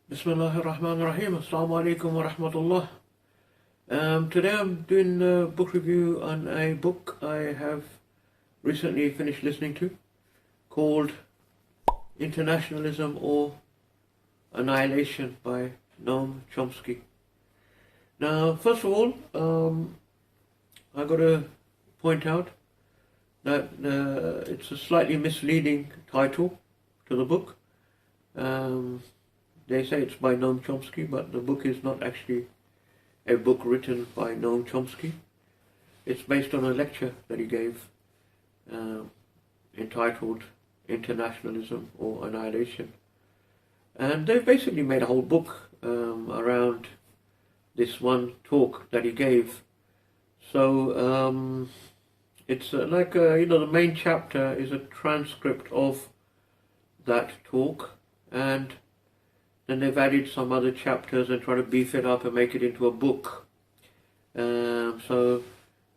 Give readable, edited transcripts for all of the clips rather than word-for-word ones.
Bismillahir Rahmanir Rahim. Assalamu alaikum wa rahmatullah. Today I'm doing a book review on a book I have recently finished listening to called Internationalism or Annihilation by Noam Chomsky. Now, first of all, I've got to point out that it's a slightly misleading title to the book. They say it's by Noam Chomsky, but the book is not actually a book written by Noam Chomsky. It's based on a lecture that he gave entitled Internationalism or Annihilation. And they've basically made a whole book around this one talk that he gave. So it's the main chapter is a transcript of that talk, and then they've added some other chapters and try to beef it up and make it into a book. So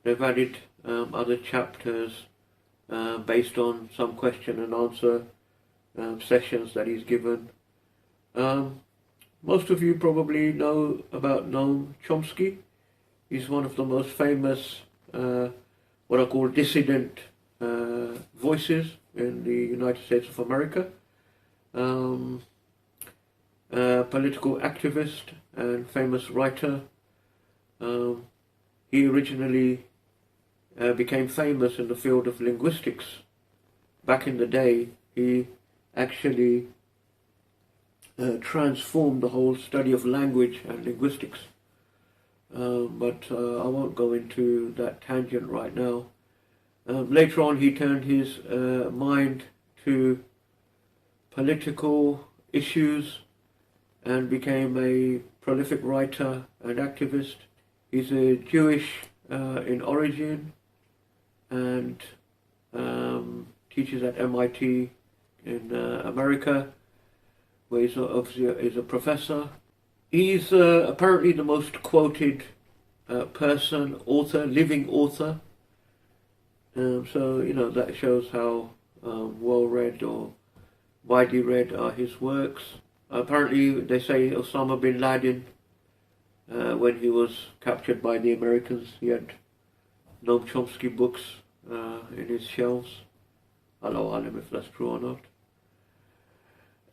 they've added other chapters based on some question and answer sessions that he's given. Most of you probably know about Noam Chomsky. He's one of the most famous, what I call dissident voices in the United States of America. Political activist and famous writer. He originally became famous in the field of linguistics. Back in the day, he actually transformed the whole study of language and linguistics. But I won't go into that tangent right now. Later on, he turned his mind to political issues and became a prolific writer and activist. He's a Jewish in origin and teaches at MIT in America, where he's a professor. He's apparently the most quoted living author. So, that shows how well-read or widely read are his works. Apparently, they say Osama bin Laden, when he was captured by the Americans, he had Noam Chomsky books in his shelves. Allahu alam if that's true or not.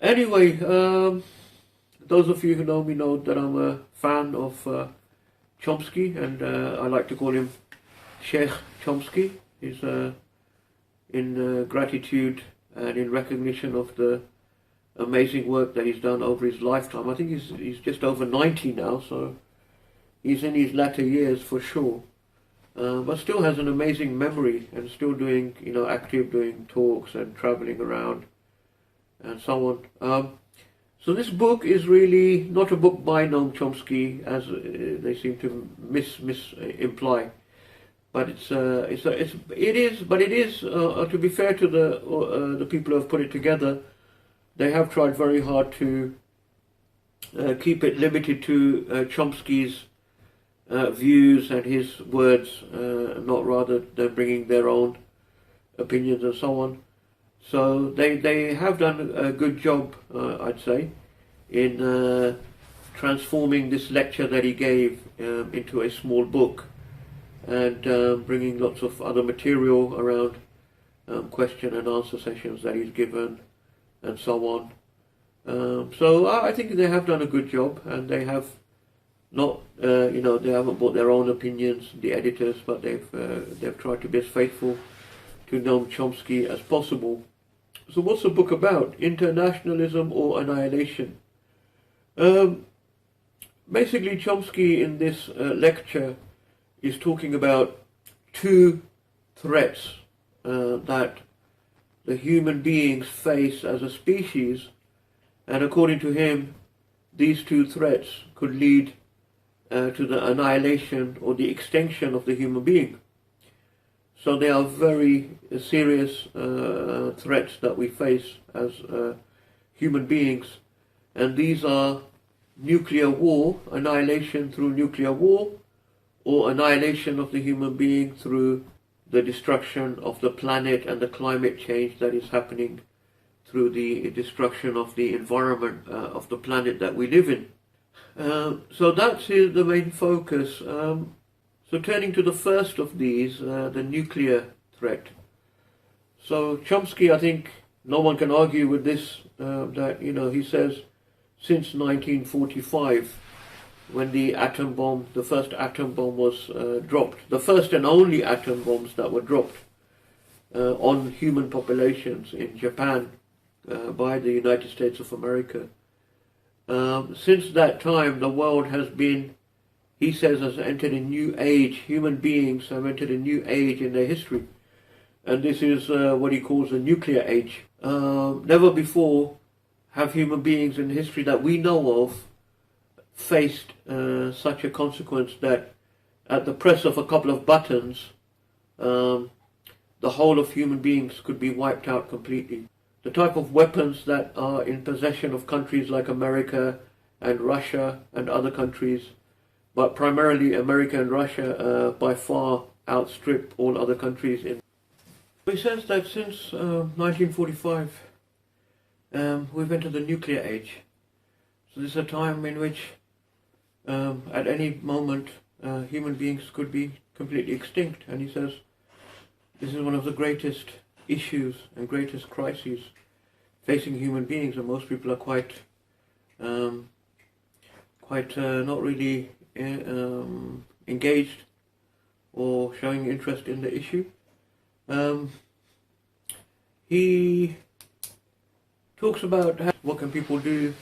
Anyway, those of you who know me know that I'm a fan of Chomsky, and I like to call him Sheikh Chomsky. He's in gratitude and in recognition of the amazing work that he's done over his lifetime. I think he's just over 90 now, so he's in his latter years for sure. But still has an amazing memory and still doing, active doing talks and traveling around and so on. So this book is really not a book by Noam Chomsky, as they seem to imply. But it is. To be fair to the people who have put it together, they have tried very hard to keep it limited to Chomsky's views and his words, not rather than bringing their own opinions and so on. So they have done a good job, I'd say, in transforming this lecture that he gave into a small book, and bringing lots of other material around question and answer sessions that he's given, and so on. So I think they have done a good job, and they have not, they haven't brought their own opinions, the editors, but they've tried to be as faithful to Noam Chomsky as possible. So what's the book about? Internationalism or Annihilation? Basically, Chomsky in this lecture is talking about two threats that the human beings face as a species, and according to him, these two threats could lead to the annihilation or the extinction of the human being. So they are very serious threats that we face as human beings, and these are nuclear war, annihilation through nuclear war, or annihilation of the human being through the destruction of the planet and the climate change that is happening through the destruction of the environment of the planet that we live in. So that's the main focus. So turning to the first of these, the nuclear threat. So Chomsky, I think no one can argue with this, that, he says since 1945, when the atom bomb, the first atom bomb was dropped, the first and only atom bombs that were dropped on human populations in Japan by the United States of America. Since that time, the world has been, he says, has entered a new age. Human beings have entered a new age in their history. And this is what he calls the nuclear age. Never before have human beings in history that we know of faced such a consequence that at the press of a couple of buttons, the whole of human beings could be wiped out completely. The type of weapons that are in possession of countries like America and Russia and other countries, but primarily America and Russia, by far outstrip all other countries. He says that since 1945, we've entered the nuclear age. So this is a time in which at any moment human beings could be completely extinct. And he says this is one of the greatest issues and greatest crises facing human beings, and most people are quite not really engaged or showing interest in the issue. He talks about what can people do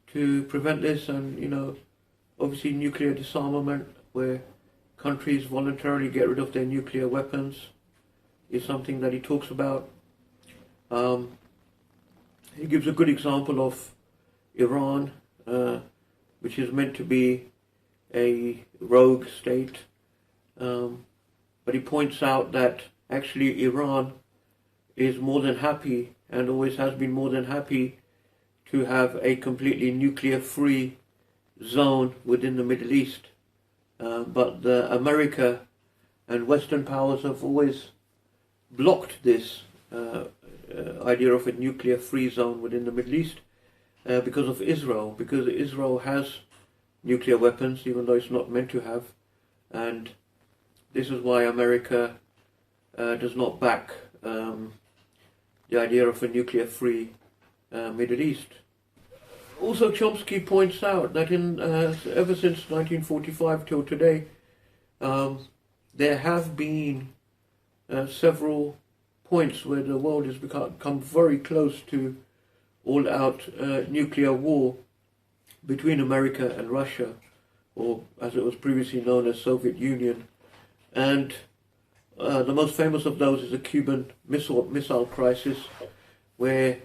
to prevent this, and obviously nuclear disarmament, where countries voluntarily get rid of their nuclear weapons, is something that he talks about. He gives a good example of Iran, which is meant to be a rogue state, but he points out that actually Iran is more than happy, and always has been more than happy, to have a completely nuclear-free zone within the Middle East. But America and Western powers have always blocked this idea of a nuclear-free zone within the Middle East because of Israel, because Israel has nuclear weapons, even though it's not meant to have, and this is why America does not back the idea of a nuclear-free Middle East. Also, Chomsky points out that ever since 1945 till today, there have been several points where the world has come very close to all-out nuclear war between America and Russia, or as it was previously known as Soviet Union. And the most famous of those is the Cuban Missile Crisis, where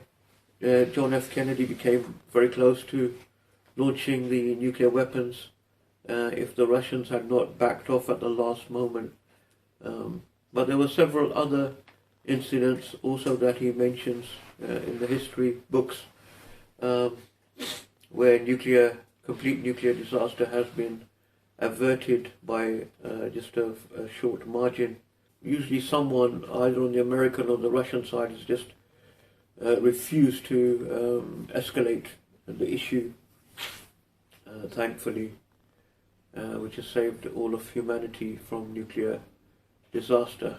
John F. Kennedy became very close to launching the nuclear weapons if the Russians had not backed off at the last moment. But there were several other incidents also that he mentions in the history books where complete nuclear disaster has been averted by just a short margin. Usually someone, either on the American or the Russian side, has just refused to escalate the issue, thankfully, which has saved all of humanity from nuclear disaster.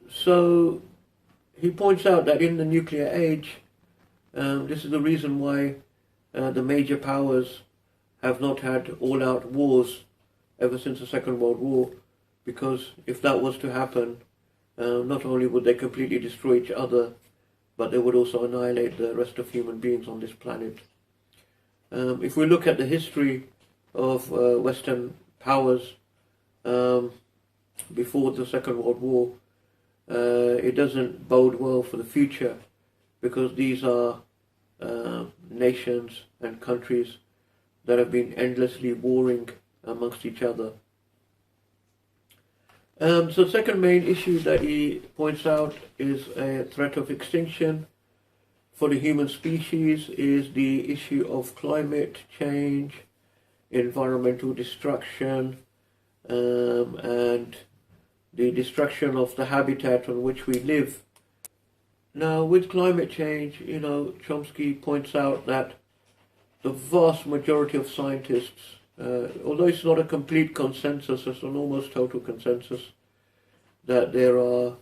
So he points out that in the nuclear age, this is the reason why the major powers have not had all-out wars ever since the Second World War, because if that was to happen, not only would they completely destroy each other, but they would also annihilate the rest of human beings on this planet. If we look at the history of Western powers before the Second World War, it doesn't bode well for the future, because these are nations and countries that have been endlessly warring amongst each other. So the second main issue that he points out is a threat of extinction for the human species, is the issue of climate change, environmental destruction, and the destruction of the habitat on which we live. Now, with climate change, Chomsky points out that the vast majority of scientists, although it's not a complete consensus, it's an almost total consensus, that there are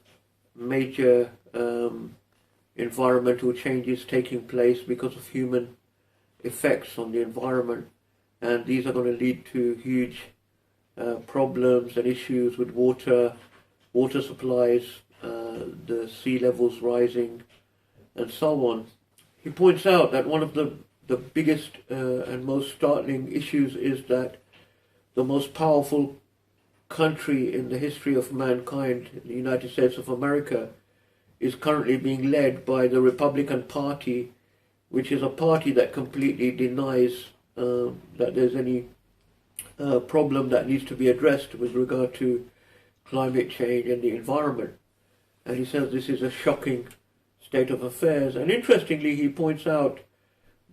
major environmental changes taking place because of human effects on the environment, and these are going to lead to huge problems and issues with water supplies, the sea levels rising, and so on. He points out that one of the biggest and most startling issues is that the most powerful country in the history of mankind, the United States of America, is currently being led by the Republican Party, which is a party that completely denies that there's any problem that needs to be addressed with regard to climate change and the environment. And he says this is a shocking state of affairs. And interestingly, he points out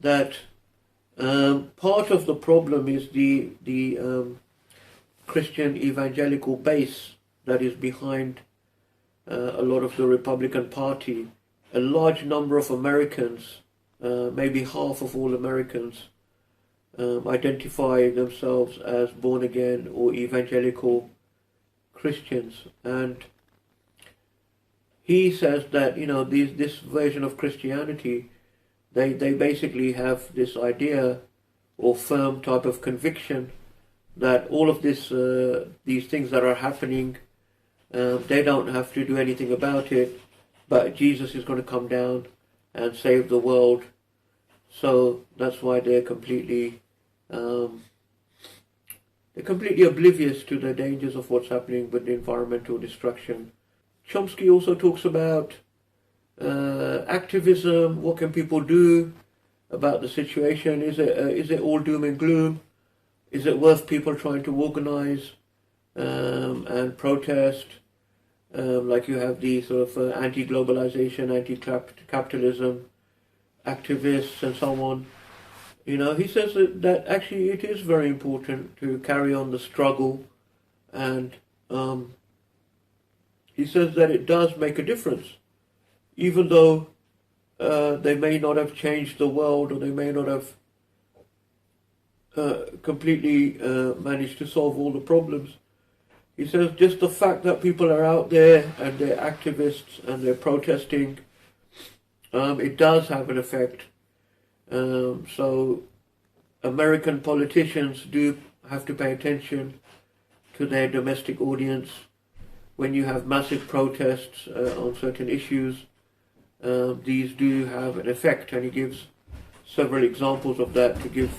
that part of the problem is the Christian evangelical base that is behind a lot of the Republican Party. A large number of Americans, maybe half of all Americans, identify themselves as born again or evangelical Christians. And he says that this version of Christianity, they basically have this idea or firm type of conviction that all of these things that are happening, they don't have to do anything about it, but Jesus is going to come down and save the world. So that's why they're completely oblivious to the dangers of what's happening with the environmental destruction. Chomsky also talks about activism. What can people do about the situation? Is it all doom and gloom? Is it worth people trying to organize and protest? Like you have the sort of anti-globalization, anti-capitalism activists and so on. He says that actually it is very important to carry on the struggle, and he says that it does make a difference, even though they may not have changed the world, or they may not have completely managed to solve all the problems. He says just the fact that people are out there and they're activists and they're protesting, it does have an effect. So American politicians do have to pay attention to their domestic audience. When you have massive protests on certain issues, these do have an effect, and he gives several examples of that to give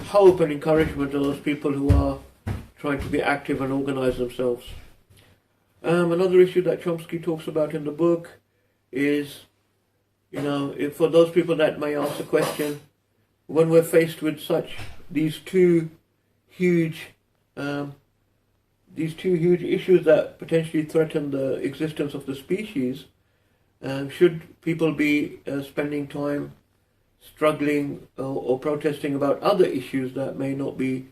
hope and encouragement to those people who are trying to be active and organize themselves. Another issue that Chomsky talks about in the book is, for those people that may ask the question, when we're faced with these two huge issues that potentially threaten the existence of the species, should people be spending time struggling or protesting about other issues that may not be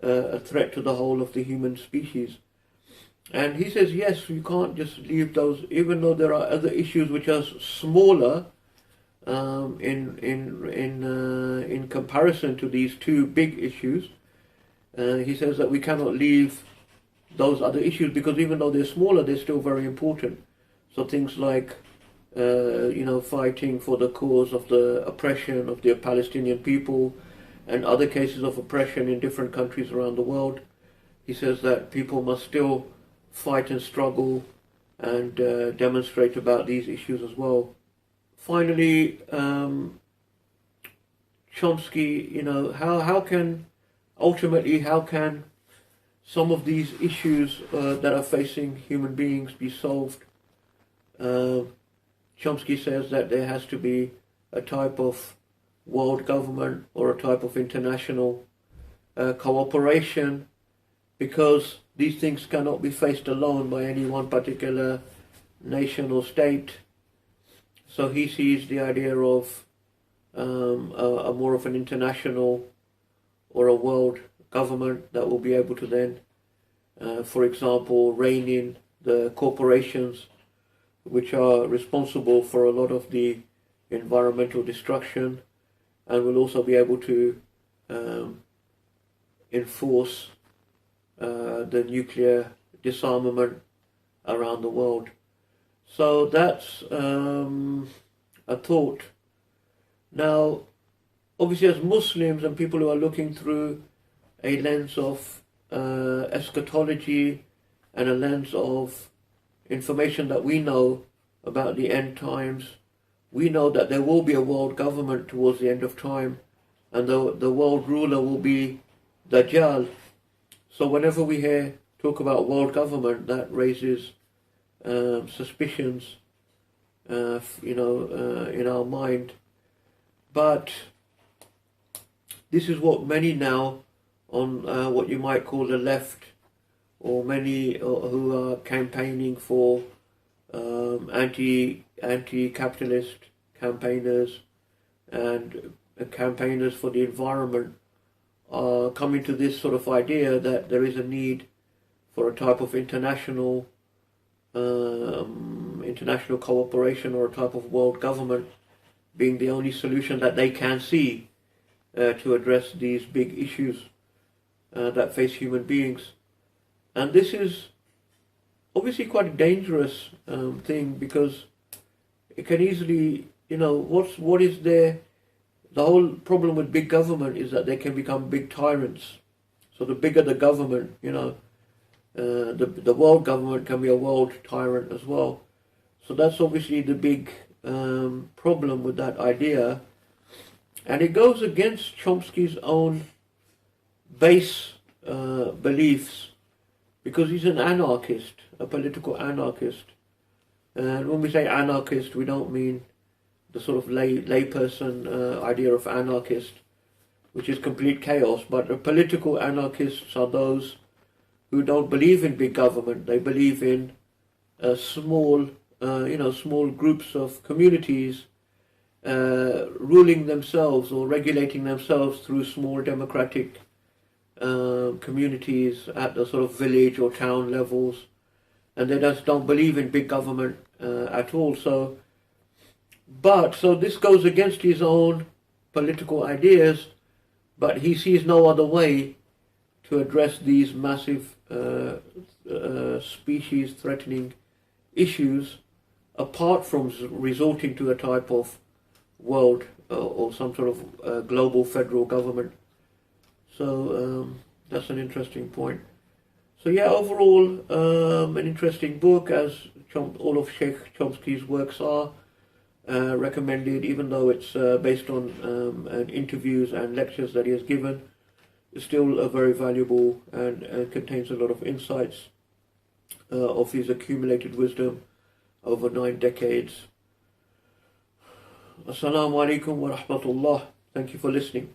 a threat to the whole of the human species? And he says, yes, you can't just leave those, even though there are other issues which are smaller in comparison to these two big issues. He says that we cannot leave those other issues, because even though they're smaller, they're still very important. So things like fighting for the cause of the oppression of the Palestinian people and other cases of oppression in different countries around the world. He says that people must still fight and struggle and demonstrate about these issues as well. Finally, Chomsky, how can some of these issues that are facing human beings be solved? Chomsky says that there has to be a type of world government or a type of international cooperation, because these things cannot be faced alone by any one particular nation or state. So he sees the idea of a more of an international or a world government that will be able to then For example, rein in the corporations which are responsible for a lot of the environmental destruction, and will also be able to enforce the nuclear disarmament around the world. So that's a thought. Now, obviously, as Muslims and people who are looking through a lens of eschatology and a lens of information that we know about the end times, we know that there will be a world government towards the end of time, and the world ruler will be Dajjal. So whenever we hear talk about world government, that raises suspicions, in our mind. But this is what many now on what you might call the left, or many who are campaigning for anti-capitalist campaigners and campaigners for the environment, are coming to this sort of idea that there is a need for a type of international cooperation, or a type of world government being the only solution that they can see to address these big issues that face human beings. And this is obviously quite a dangerous thing, because it can easily, what is there? The whole problem with big government is that they can become big tyrants. So the bigger the government, the world government can be a world tyrant as well. So that's obviously the big problem with that idea. And it goes against Chomsky's own base beliefs, because he's an anarchist, a political anarchist. And when we say anarchist, we don't mean the sort of layperson idea of anarchist, which is complete chaos. But the political anarchists are those who don't believe in big government. They believe in small groups of communities ruling themselves or regulating themselves through small democratic communities at the sort of village or town levels, and they just don't believe in big government at all. So this goes against his own political ideas, but he sees no other way to address these massive species-threatening issues apart from resorting to a type of world or some sort of global federal government. So that's an interesting point. So yeah, overall, an interesting book, as all of Sheikh Chomsky's works are. Recommended, even though it's based on interviews and lectures that he has given. It's still very valuable and contains a lot of insights of his accumulated wisdom over 9 decades. Assalamu alaikum wa rahmatullah. Thank you for listening.